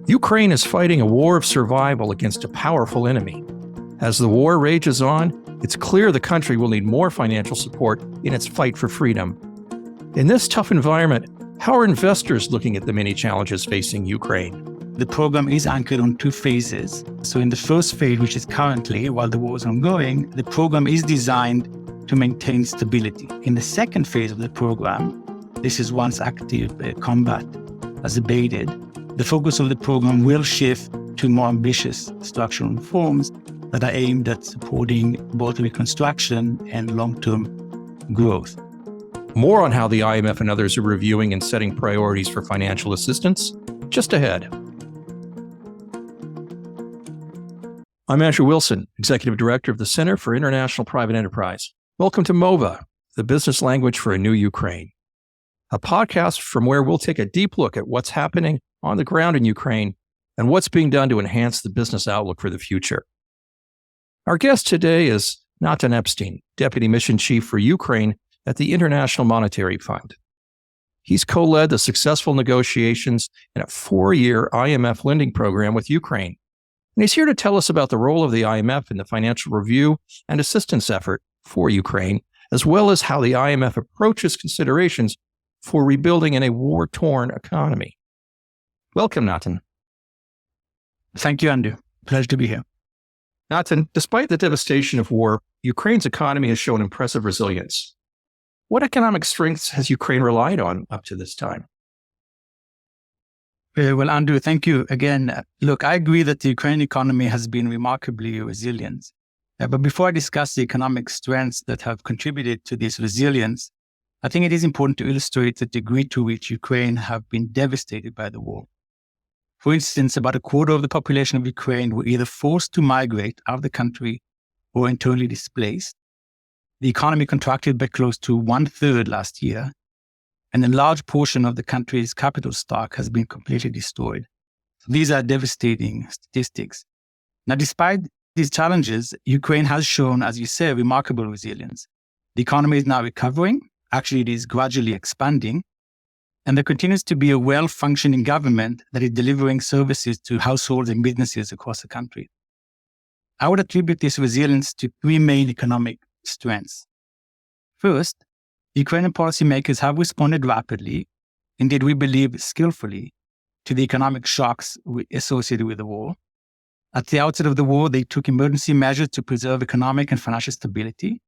Ukraine is fighting a war of survival against a powerful enemy. As the war rages on, it's clear the country will need more financial support in its fight for freedom. In this tough environment, how are investors looking at the many challenges facing Ukraine? The program is anchored on two phases. So in the first phase, which is currently, while the war is ongoing, the program is designed to maintain stability. In the second phase of the program, this is once active combat has abated, the focus of the program will shift to more ambitious structural reforms that are aimed at supporting both reconstruction and long-term growth. More on how the IMF and others are reviewing and setting priorities for financial assistance, just ahead. I'm Andrew Wilson, Executive Director of the Center for International Private Enterprise. Welcome to MOVA, the business language for a new Ukraine, a podcast from where we'll take a deep look at what's happening on the ground in Ukraine and what's being done to enhance the business outlook for the future. Our guest today is Natan Epstein, Deputy Mission Chief for Ukraine at the International Monetary Fund. He's co-led the successful negotiations in a 4-year IMF lending program with Ukraine. And he's here to tell us about the role of the IMF in the financial review and assistance effort for Ukraine, as well as how the IMF approaches considerations for rebuilding in a war-torn economy. Welcome, Natan. Thank you, Andrew. Pleasure to be here. Natan, despite the devastation of war, Ukraine's economy has shown impressive resilience. What economic strengths has Ukraine relied on up to this time? Well, Andrew, thank you again. Look, I agree that the Ukrainian economy has been remarkably resilient. But before I discuss the economic strengths that have contributed to this resilience, I think it is important to illustrate the degree to which Ukraine have been devastated by the war. For instance, about a quarter of the population of Ukraine were either forced to migrate out of the country or internally displaced. The economy contracted by close to 1/3 last year, and a large portion of the country's capital stock has been completely destroyed. These are devastating statistics. Now, despite these challenges, Ukraine has shown, as you say, remarkable resilience. The economy is now recovering. Actually, it is gradually expanding. And there continues to be a well-functioning government that is delivering services to households and businesses across the country. I would attribute this resilience to three main economic strengths. First, Ukrainian policymakers have responded rapidly, indeed we believe skillfully, to the economic shocks associated with the war. At the outset of the war, they took emergency measures to preserve economic and financial stability.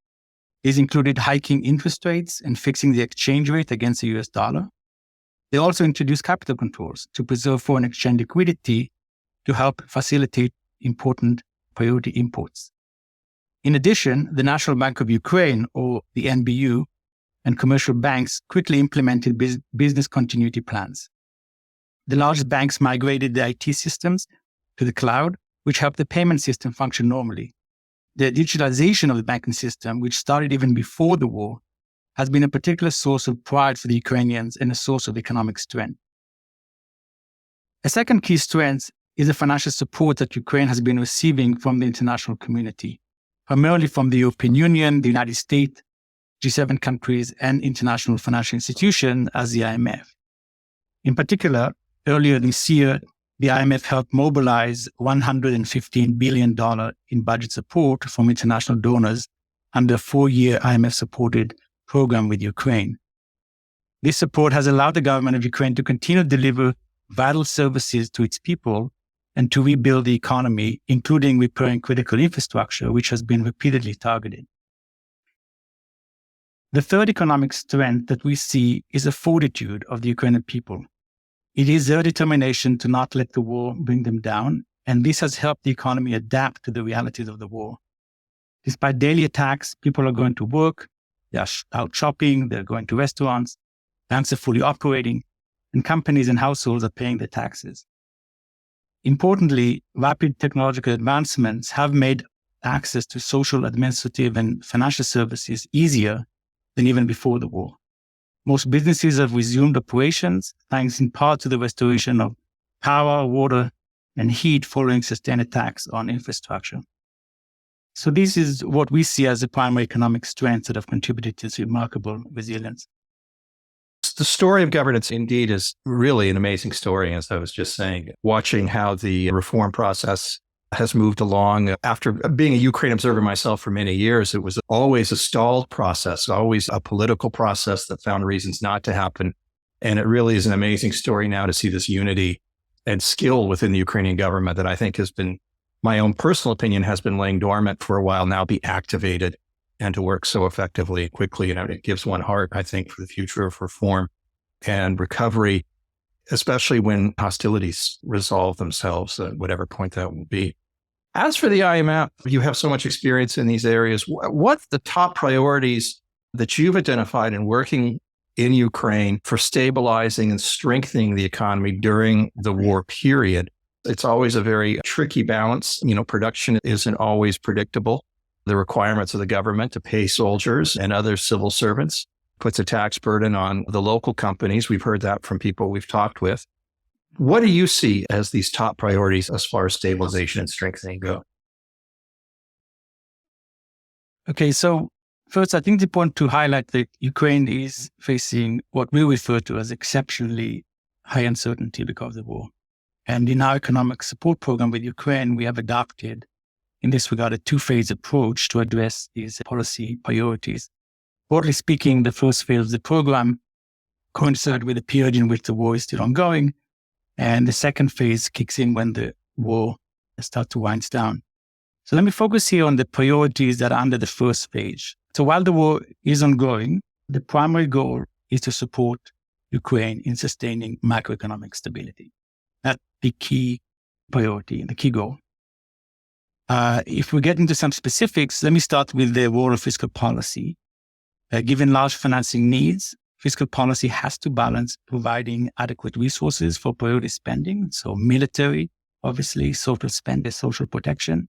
These included hiking interest rates and fixing the exchange rate against the US dollar. They also introduced capital controls to preserve foreign exchange liquidity to help facilitate important priority imports. In addition, the National Bank of Ukraine, or the NBU, and commercial banks quickly implemented business continuity plans. The largest banks migrated their IT systems to the cloud, which helped the payment system function normally. The digitalization of the banking system, which started even before the war, has been a particular source of pride for the Ukrainians and a source of economic strength. A second key strength is the financial support that Ukraine has been receiving from the international community, primarily from the European Union, the United States, G7 countries, and international financial institutions as the IMF. In particular, earlier this year, the IMF helped mobilize $115 billion in budget support from international donors under a 4-year IMF-supported program with Ukraine. This support has allowed the government of Ukraine to continue to deliver vital services to its people and to rebuild the economy, including repairing critical infrastructure, which has been repeatedly targeted. The third economic strength that we see is the fortitude of the Ukrainian people. It is their determination to not let the war bring them down, and this has helped the economy adapt to the realities of the war. Despite daily attacks, people are going to work, they are out shopping, they're going to restaurants, banks are fully operating, and companies and households are paying their taxes. Importantly, rapid technological advancements have made access to social, administrative, and financial services easier than even before the war. Most businesses have resumed operations, thanks in part to the restoration of power, water, and heat following sustained attacks on infrastructure. So this is what we see as the primary economic strengths that have contributed to this remarkable resilience. The story of governance indeed is really an amazing story, as I was just saying. Watching how the reform process has moved along. After being a Ukraine observer myself for many years, it was always a stalled process, always a political process that found reasons not to happen. And it really is an amazing story now to see this unity and skill within the Ukrainian government that I think has been, my own personal opinion, has been laying dormant for a while now, be activated and to work so effectively and quickly. And it gives one heart, I think, for the future of reform and recovery, especially when hostilities resolve themselves at whatever point that will be. As for the IMF, you have so much experience in these areas. What's the top priorities that you've identified in working in Ukraine for stabilizing and strengthening the economy during the war period? It's always a very tricky balance. Production isn't always predictable. The requirements of the government to pay soldiers and other civil servants puts a tax burden on the local companies. We've heard that from people we've talked with. What do you see as these top priorities as far as stabilization and strengthening go? Okay, so first, I think it's important to highlight that Ukraine is facing what we refer to as exceptionally high uncertainty because of the war. And in our economic support program with Ukraine, we have adopted, in this regard, a two-phase approach to address these policy priorities. Broadly speaking, the first phase of the program coincides with the period in which the war is still ongoing, and the second phase kicks in when the war starts to wind down. So let me focus here on the priorities that are under the first phase. So while the war is ongoing, the primary goal is to support Ukraine in sustaining macroeconomic stability. That's the key priority, the key goal. If we get into some specifics, let me start with the role of fiscal policy. Given large financing needs, fiscal policy has to balance providing adequate resources for priority spending, so military, obviously, social spending, social protection,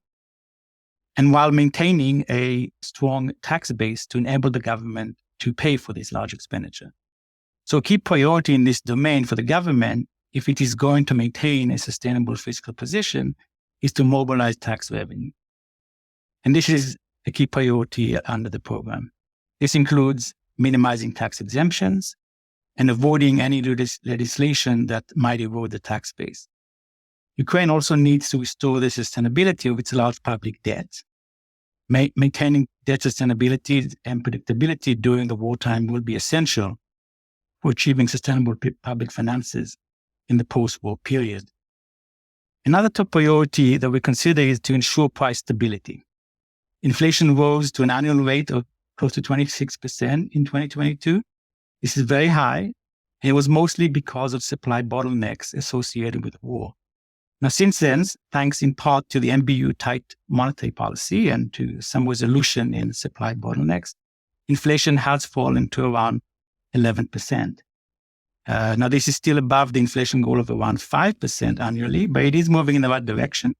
and while maintaining a strong tax base to enable the government to pay for this large expenditure. So a key priority in this domain for the government, if it is going to maintain a sustainable fiscal position, is to mobilize tax revenue. And this is a key priority under the program. This includes minimizing tax exemptions and avoiding any legislation that might erode the tax base. Ukraine also needs to restore the sustainability of its large public debt. Maintaining debt sustainability and predictability during the wartime will be essential for achieving sustainable public finances in the post-war period. Another top priority that we consider is to ensure price stability. Inflation rose to an annual rate of close to 26% in 2022. This is very high, and it was mostly because of supply bottlenecks associated with the war. Now, since then, thanks in part to the NBU tight monetary policy and to some resolution in supply bottlenecks, inflation has fallen to around 11%. Now, this is still above the inflation goal of around 5% annually, but it is moving in the right direction.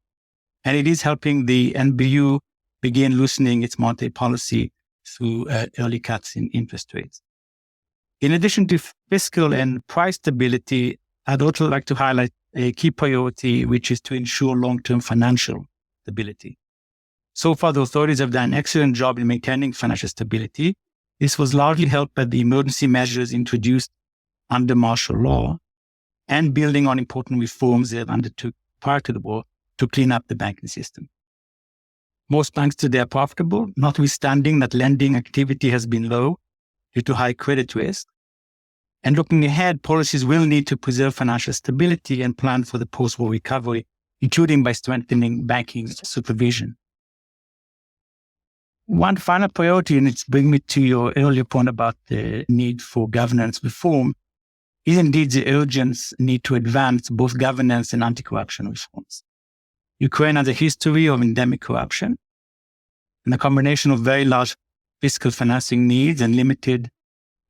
And it is helping the NBU begin loosening its monetary policy through early cuts in interest rates. In addition to fiscal and price stability, I'd also like to highlight a key priority, which is to ensure long-term financial stability. So far, the authorities have done an excellent job in maintaining financial stability. This was largely helped by the emergency measures introduced under martial law and building on important reforms they have undertook prior to the war to clean up the banking system. Most banks today are profitable, notwithstanding that lending activity has been low due to high credit risk. And looking ahead, policies will need to preserve financial stability and plan for the post-war recovery, including by strengthening banking supervision. One final priority, and it's bringing me to your earlier point about the need for governance reform, is indeed the urgent need to advance both governance and anti-corruption reforms. Ukraine has a history of endemic corruption, and the combination of very large fiscal financing needs and limited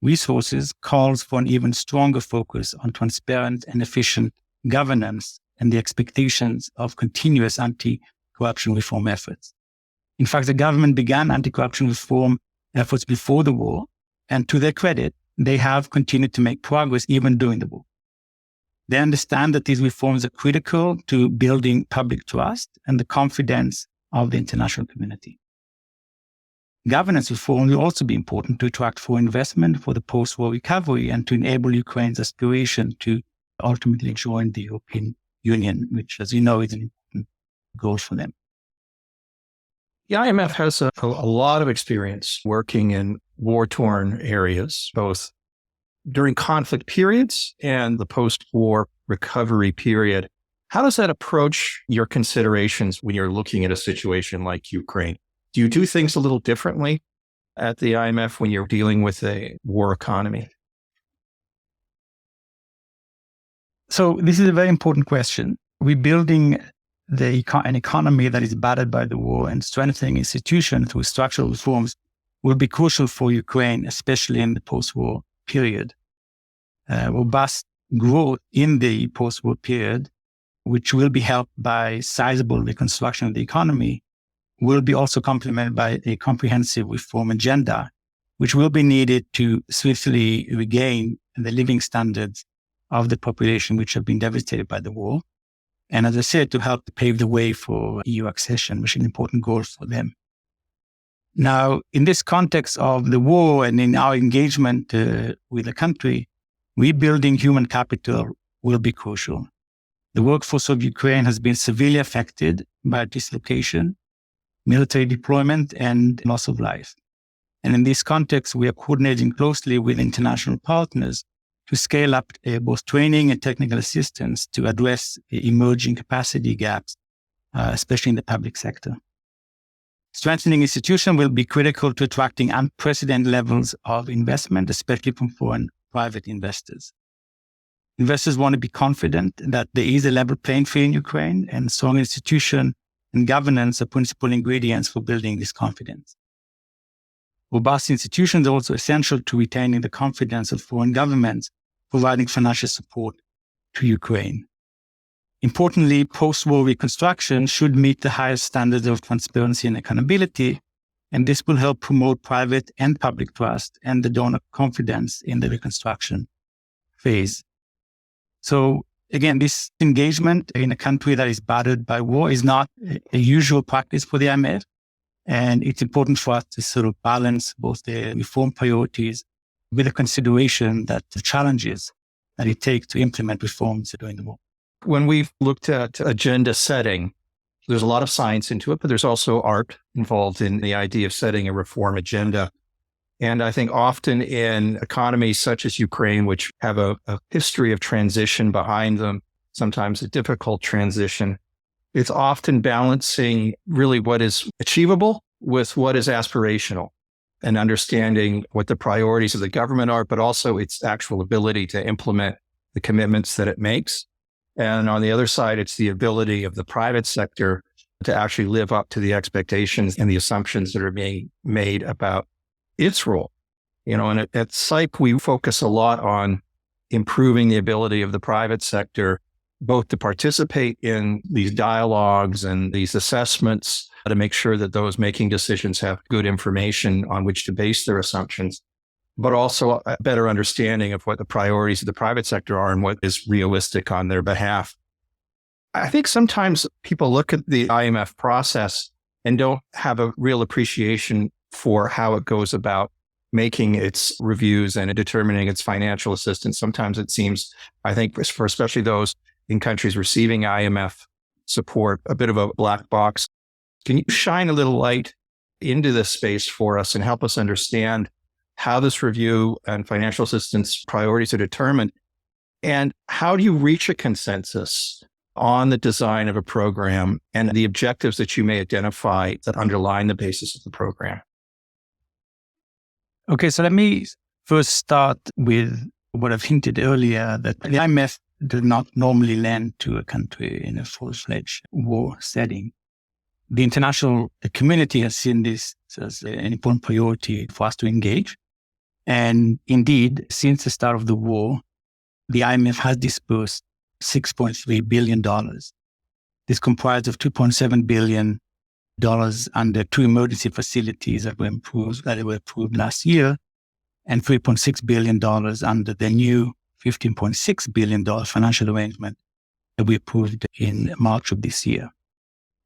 resources calls for an even stronger focus on transparent and efficient governance and the expectations of continuous anti-corruption reform efforts. In fact, the government began anti-corruption reform efforts before the war, and to their credit, they have continued to make progress even during the war. They understand that these reforms are critical to building public trust and the confidence of the international community. governance reform will also be important to attract foreign investment for the post-war recovery and to enable Ukraine's aspiration to ultimately join the European Union, which, as you know, is an important goal for them. The IMF has a lot of experience working in war-torn areas, both during conflict periods and the post-war recovery period. How does that approach your considerations when you're looking at a situation like Ukraine? Do you do things a little differently at the IMF when you're dealing with a war economy? So this is a very important question. We're building an economy that is battered by the war, and strengthening institutions through structural reforms will be crucial for Ukraine, especially in the post-war period. Robust growth in the post-war period, which will be helped by sizable reconstruction of the economy, will be also complemented by a comprehensive reform agenda, which will be needed to swiftly regain the living standards of the population which have been devastated by the war. And as I said, to help pave the way for EU accession, which is an important goal for them. Now, in this context of the war and in our engagement with the country, rebuilding human capital will be crucial. The workforce of Ukraine has been severely affected by dislocation, military deployment, and loss of life. And in this context, we are coordinating closely with international partners to scale up both training and technical assistance to address emerging capacity gaps, especially in the public sector. Strengthening institutions will be critical to attracting unprecedented levels of investment, especially from foreign private investors. Investors want to be confident that there is a level playing field in Ukraine, and strong institution and governance are principal ingredients for building this confidence. Robust institutions are also essential to retaining the confidence of foreign governments, providing financial support to Ukraine. Importantly, post-war reconstruction should meet the highest standards of transparency and accountability, and this will help promote private and public trust and the donor confidence in the reconstruction phase. So again, this engagement in a country that is battered by war is not a usual practice for the IMF. And it's important for us to sort of balance both the reform priorities with the consideration that the challenges that it takes to implement reforms during the war. When we've looked at agenda setting, there's a lot of science into it, but there's also art involved in the idea of setting a reform agenda. And I think often in economies such as Ukraine, which have a history of transition behind them, sometimes a difficult transition, it's often balancing really what is achievable with what is aspirational and understanding what the priorities of the government are, but also its actual ability to implement the commitments that it makes. And on the other side, it's the ability of the private sector to actually live up to the expectations and the assumptions that are being made about its role. And at SIPE, we focus a lot on improving the ability of the private sector both to participate in these dialogues and these assessments to make sure that those making decisions have good information on which to base their assumptions, but also a better understanding of what the priorities of the private sector are and what is realistic on their behalf. I think sometimes people look at the IMF process and don't have a real appreciation for how it goes about making its reviews and determining its financial assistance. Sometimes it seems, I think, for especially those in countries receiving IMF support, a bit of a black box. Can you shine a little light into this space for us and help us understand how this review and financial assistance priorities are determined? And how do you reach a consensus on the design of a program and the objectives that you may identify that underline the basis of the program? Okay, so let me first start with what I've hinted earlier, that the IMF does not normally lend to a country in a full-fledged war setting. The international community has seen this as an important priority for us to engage. And indeed, since the start of the war, the IMF has disbursed $6.3 billion. This comprised of $2.7 billion under two emergency facilities that were approved last year, and $3.6 billion under the new $15.6 billion financial arrangement that we approved in March of this year.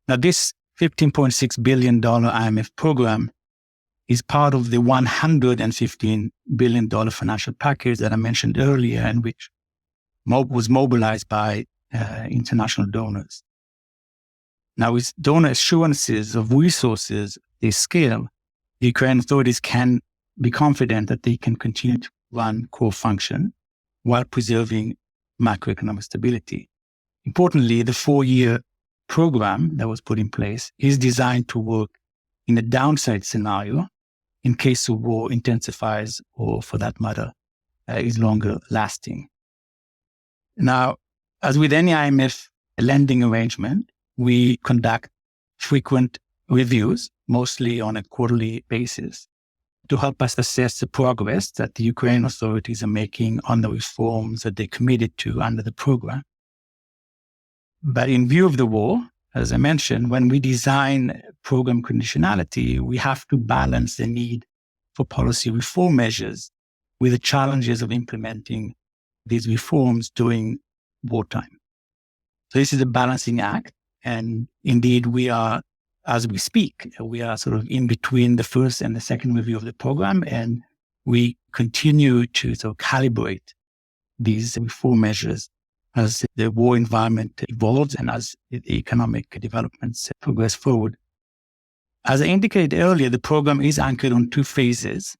Now, this $15.6 billion IMF program is part of the $115 billion financial package that I mentioned earlier, and which was mobilized by international donors. Now, with donor assurances of resources they scale, the Ukrainian authorities can be confident that they can continue to run core function while preserving macroeconomic stability. Importantly, the 4-year program that was put in place is designed to work in a downside scenario in case the war intensifies or, for that matter, is longer lasting. Now, as with any IMF lending arrangement, we conduct frequent reviews, mostly on a quarterly basis, to help us assess the progress that the Ukrainian authorities are making on the reforms that they committed to under the program. But in view of the war, as I mentioned, when we design program conditionality, we have to balance the need for policy reform measures with the challenges of implementing these reforms during wartime. So this is a balancing act. And indeed, we are, as we speak, we are sort of in between the first and the second review of the program. And we continue to sort of calibrate these reform measures as the war environment evolves and as the economic developments progress forward. As I indicated earlier, the program is anchored on 2 phases.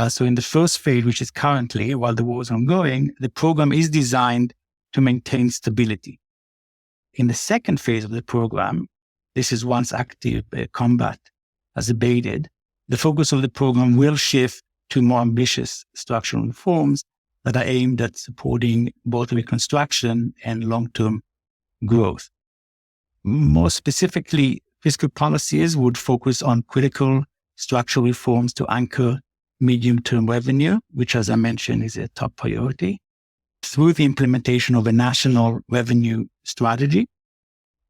So in the first phase, which is currently, while the war is ongoing, the program is designed to maintain stability. In the second phase of the program, this is once active combat has abated, the focus of the program will shift to more ambitious structural reforms that are aimed at supporting both reconstruction and long-term growth. More specifically, fiscal policies would focus on critical structural reforms to anchor medium-term revenue, which, as I mentioned, is a top priority, through the implementation of a national revenue strategy.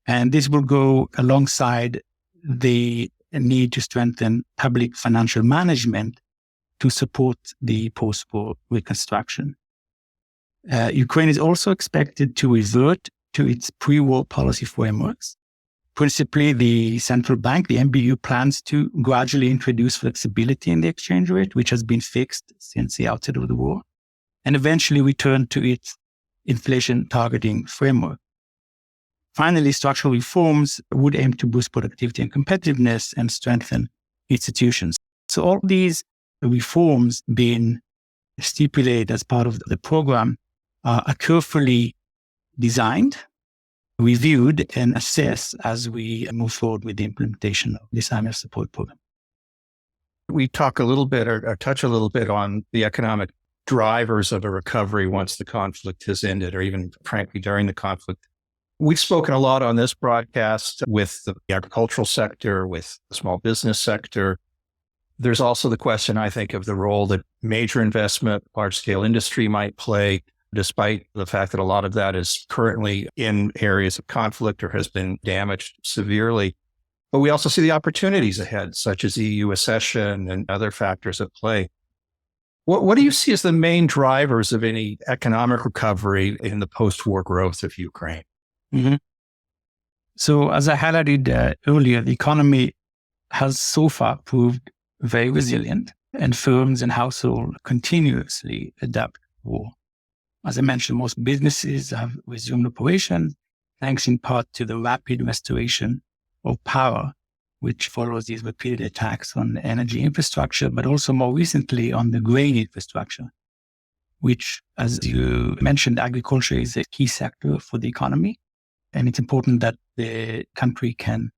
And this will go alongside the need to strengthen public financial management to support the post-war reconstruction. Ukraine is also expected to revert to its pre-war policy frameworks. Principally, the central bank, the MBU, plans to gradually introduce flexibility in the exchange rate, which has been fixed since the outset of the war, and eventually return to its inflation targeting framework. Finally, structural reforms would aim to boost productivity and competitiveness and strengthen institutions. So all these reforms being stipulated as part of the program are carefully designed, reviewed, and assessed as we move forward with the implementation of this IMF support program. We talk a little bit or touch a little bit on the economic drivers of a recovery once the conflict has ended, or even frankly during the conflict. We've spoken a lot on this broadcast with the agricultural sector, with the small business sector. There's also the question, I think, of the role that major investment, large-scale industry might play, despite the fact that a lot of that is currently in areas of conflict or has been damaged severely. But we also see the opportunities ahead, such as EU accession and other factors at play. What do you see as the main drivers of any economic recovery in the post-war growth of Ukraine? Mm-hmm. So as I highlighted earlier, the economy has so far proved very resilient, and firms and households continuously adapt to war. As I mentioned, most businesses have resumed operations, thanks in part to the rapid restoration of power, which follows these repeated attacks on energy infrastructure, but also more recently on the grain infrastructure, which, as you mentioned, agriculture is a key sector for the economy. And it's important that the country can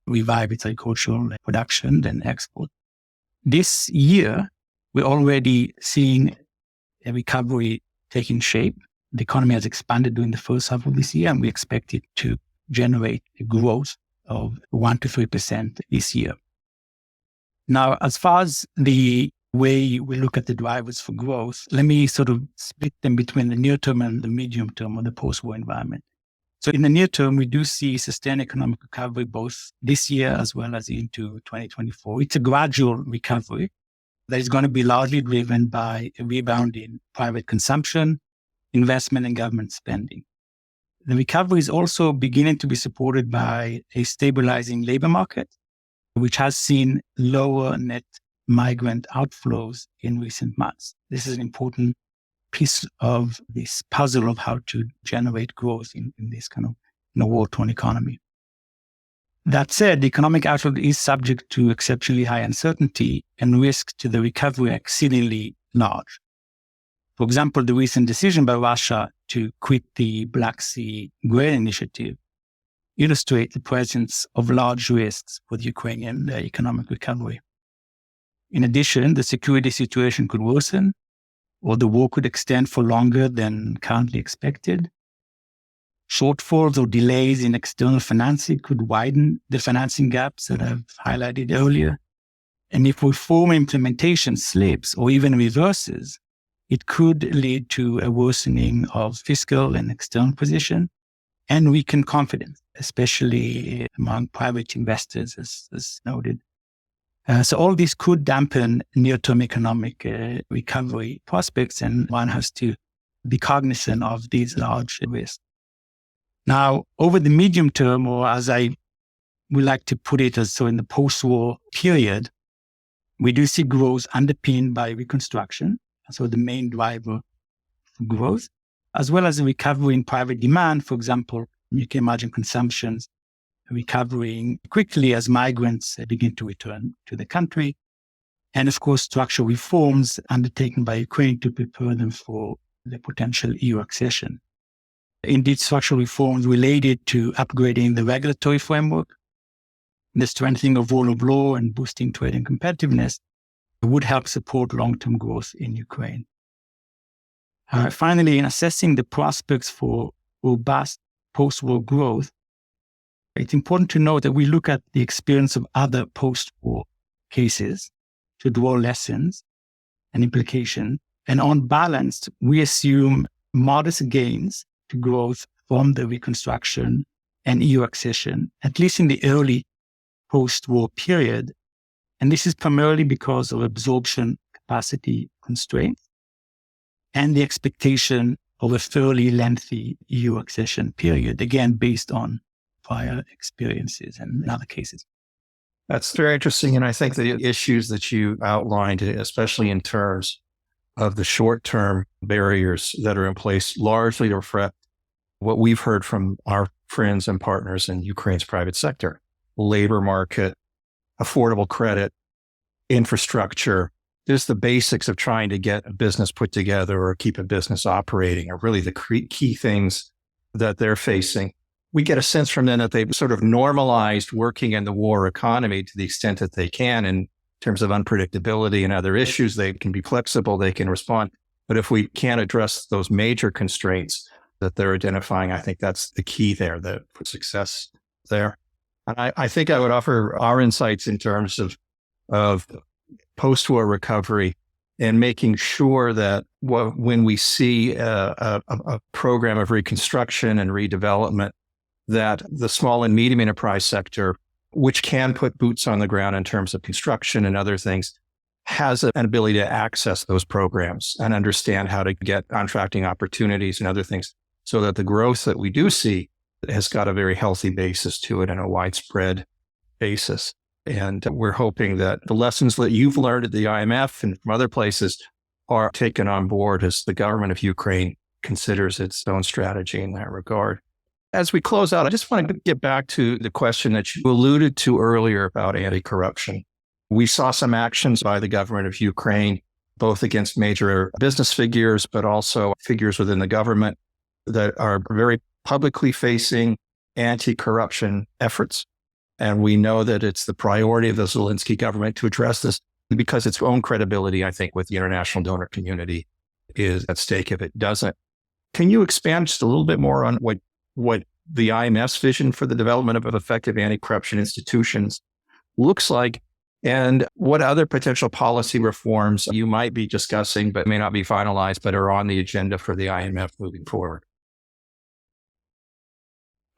revive its agricultural production and export. This year, we're already seeing a recovery taking shape. The economy has expanded during the first half of this year, and we expect it to generate a growth of 1% to 3% this year. Now, as far as the way we look at the drivers for growth, let me sort of split them between the near term and the medium term of the post-war environment. So in the near term, we do see sustained economic recovery both this year as well as into 2024. It's a gradual recovery that is going to be largely driven by a rebound in private consumption, investment, and government spending. The recovery is also beginning to be supported by a stabilizing labor market, which has seen lower net migrant outflows in recent months. This is an important piece of this puzzle of how to generate growth in this kind of war-torn economy. That said, the economic outlook is subject to exceptionally high uncertainty and risks to the recovery are exceedingly large. For example, the recent decision by Russia to quit the Black Sea Grain Initiative illustrates the presence of large risks for the Ukrainian economic recovery. In addition, the security situation could worsen, or the war could extend for longer than currently expected. Shortfalls or delays in external financing could widen the financing gaps that I've highlighted earlier. And if reform implementation slips or even reverses, it could lead to a worsening of fiscal and external position and weaken confidence, especially among private investors, as noted. So all this could dampen near-term economic recovery prospects, and one has to be cognizant of these large risks. Now, over the medium term, or as I would like to put it, in the post-war period, we do see growth underpinned by reconstruction, so the main driver for growth, as well as a recovery in private demand. For example, you can imagine consumptions recovering quickly as migrants begin to return to the country. And of course, structural reforms undertaken by Ukraine to prepare them for the potential EU accession. Indeed, structural reforms related to upgrading the regulatory framework, the strengthening of rule of law, and boosting trade and competitiveness would help support long-term growth in Ukraine. Finally, in assessing the prospects for robust post-war growth, it's important to note that we look at the experience of other post-war cases to draw lessons and implications. And on balance, we assume modest gains to growth from the reconstruction and EU accession, at least in the early post-war period. And this is primarily because of absorption capacity constraints and the expectation of a fairly lengthy EU accession period, again, based on prior experiences and in other cases. That's very interesting. And I think the issues that you outlined, especially in terms of the short-term barriers that are in place, largely reflect what we've heard from our friends and partners in Ukraine's private sector: labor market, affordable credit, infrastructure. Just the basics of trying to get a business put together or keep a business operating are really the key things that they're facing. We get a sense from them that they've sort of normalized working in the war economy to the extent that they can in terms of unpredictability and other issues. They can be flexible, they can respond. But if we can't address those major constraints that they're identifying, I think that's the key there, for success there. And I think I would offer our insights in terms of post-war recovery and making sure that when we see a program of reconstruction and redevelopment, that the small and medium enterprise sector, which can put boots on the ground in terms of construction and other things, has an ability to access those programs and understand how to get contracting opportunities and other things, so that the growth that we do see has got a very healthy basis to it and a widespread basis. And we're hoping that the lessons that you've learned at the IMF and from other places are taken on board as the government of Ukraine considers its own strategy in that regard. As we close out, I just want to get back to the question that you alluded to earlier about anti-corruption. We saw some actions by the government of Ukraine, both against major business figures, but also figures within the government that are very publicly facing anti-corruption efforts. And we know that it's the priority of the Zelensky government to address this because its own credibility, I think, with the international donor community is at stake if it doesn't. Can you expand just a little bit more on what the IMF's vision for the development of effective anti-corruption institutions looks like, and what other potential policy reforms you might be discussing but may not be finalized but are on the agenda for the IMF moving forward?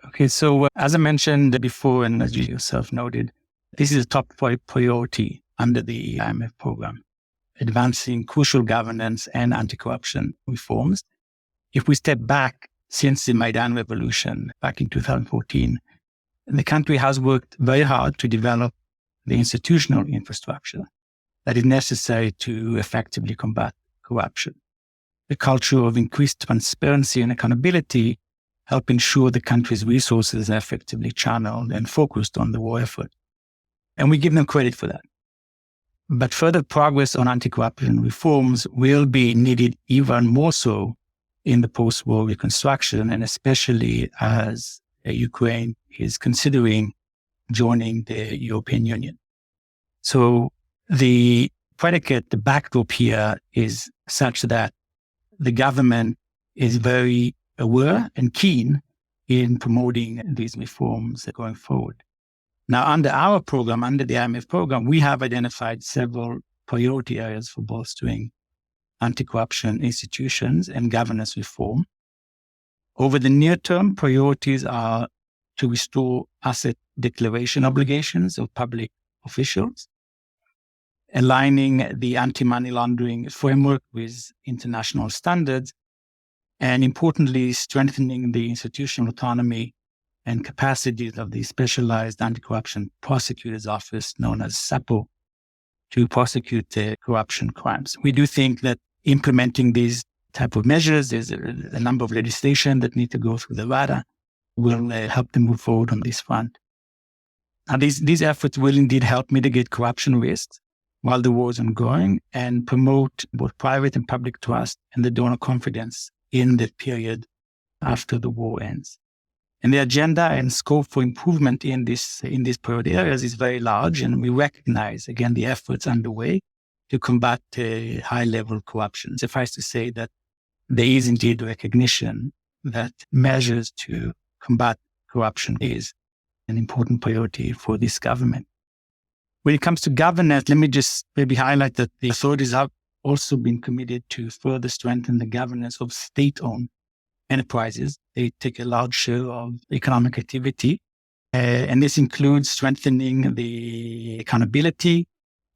Okay, so as I mentioned before, and as you yourself noted, this is a top priority under the IMF program, advancing crucial governance and anti-corruption reforms. If we step back since the Maidan revolution back in 2014, the country has worked very hard to develop the institutional infrastructure that is necessary to effectively combat corruption. The culture of increased transparency and accountability help ensure the country's resources are effectively channeled and focused on the war effort. And we give them credit for that. But further progress on anti-corruption reforms will be needed even more so in the post-war reconstruction, and especially as Ukraine is considering joining the European Union. So the predicate, the backdrop here is such that the government is very aware and keen in promoting these reforms going forward. Now, under our program, under the IMF program, we have identified several priority areas for bolstering anti-corruption institutions and governance reform. Over the near term, priorities are to restore asset declaration obligations of public officials, aligning the anti-money laundering framework with international standards, and importantly, strengthening the institutional autonomy and capacities of the Specialized Anti-Corruption Prosecutor's Office, known as SAPO, to prosecute corruption crimes. We do think that implementing these type of measures, there's a number of legislation that need to go through the RADA, will help them move forward on this front. And these efforts will indeed help mitigate corruption risks while the war is ongoing and promote both private and public trust and the donor confidence in the period after the war ends. And the agenda and scope for improvement in these priority areas is very large, and we recognize, again, the efforts underway to combat high-level corruption. Suffice to say that there is indeed recognition that measures to combat corruption is an important priority for this government. When it comes to governance, let me just maybe highlight that the authorities have also been committed to further strengthen the governance of state-owned enterprises. They take a large share of economic activity, and this includes strengthening the accountability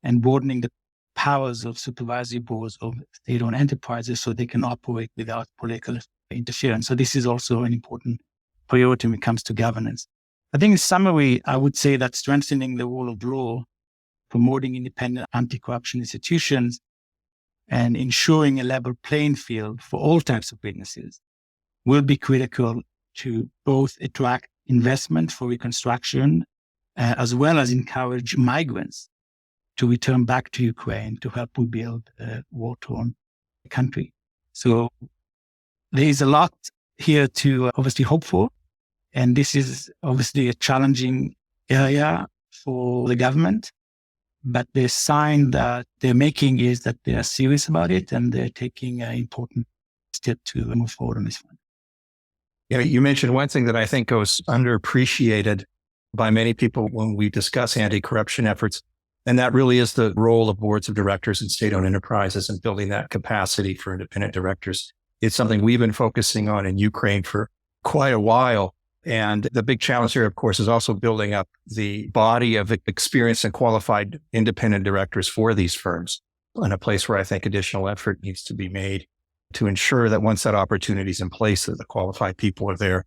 and broadening the powers of supervisory boards of state-owned enterprises so they can operate without political interference. So this is also an important priority when it comes to governance. I think in summary, I would say that strengthening the rule of law, promoting independent anti-corruption institutions, and ensuring a level playing field for all types of businesses will be critical to both attract investment for reconstruction, as well as encourage migrants to return back to Ukraine to help rebuild a war-torn country. So there is a lot here to obviously hope for. And this is obviously a challenging area for the government. But the sign that they're making is that they are serious about it and they're taking an important step to move forward on this one. Yeah, you mentioned one thing that I think goes underappreciated by many people when we discuss anti-corruption efforts, and that really is the role of boards of directors and state-owned enterprises and building that capacity for independent directors. It's something we've been focusing on in Ukraine for quite a while. And the big challenge here, of course, is also building up the body of experienced and qualified independent directors for these firms, in a place where I think additional effort needs to be made to ensure that once that opportunity is in place, that the qualified people are there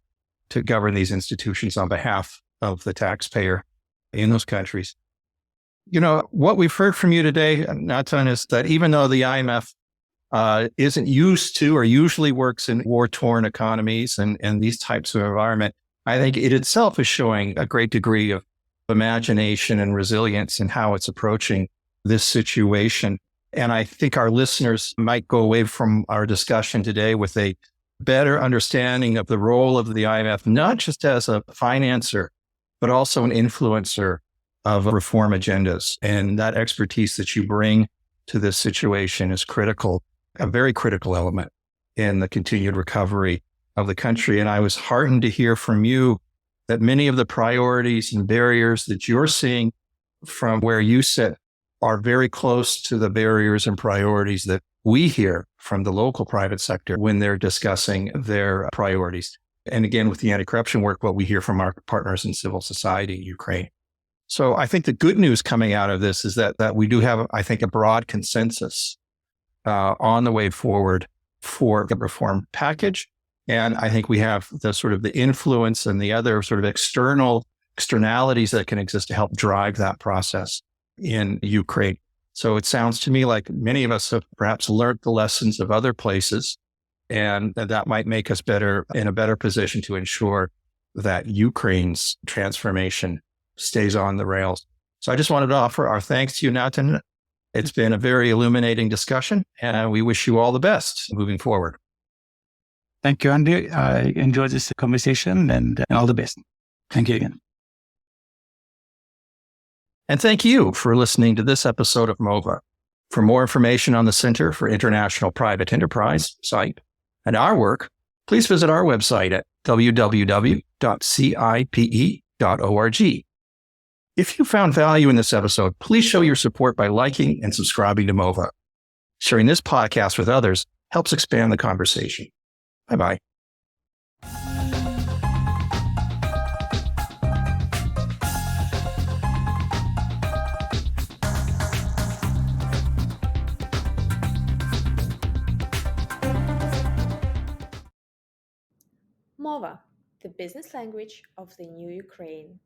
to govern these institutions on behalf of the taxpayer in those countries. You know, what we've heard from you today, Natan, is that even though the IMF isn't used to or usually works in war-torn economies and these types of environment, I think it itself is showing a great degree of imagination and resilience in how it's approaching this situation. And I think our listeners might go away from our discussion today with a better understanding of the role of the IMF, not just as a financer, but also an influencer of reform agendas. And that expertise that you bring to this situation is critical, a very critical element in the continued recovery of the country. And I was heartened to hear from you that many of the priorities and barriers that you're seeing from where you sit are very close to the barriers and priorities that we hear from the local private sector when they're discussing their priorities. And again, with the anti-corruption work, what we hear from our partners in civil society in Ukraine. So I think the good news coming out of this is that we do have, I think, a broad consensus on the way forward for the reform package. And I think we have the sort of the influence and the other sort of externalities that can exist to help drive that process in Ukraine. So it sounds to me like many of us have perhaps learned the lessons of other places, and that might make us in a better position to ensure that Ukraine's transformation stays on the rails. So I just wanted to offer our thanks to you, Natan. It's been a very illuminating discussion, and we wish you all the best moving forward. Thank you, Andy. I enjoyed this conversation and all the best. Thank you again. And thank you for listening to this episode of MOVA. For more information on the Center for International Private Enterprise site and our work, please visit our website at www.cipe.org. If you found value in this episode, please show your support by liking and subscribing to MOVA. Sharing this podcast with others helps expand the conversation. Bye-bye. MOVA, the business language of the new Ukraine.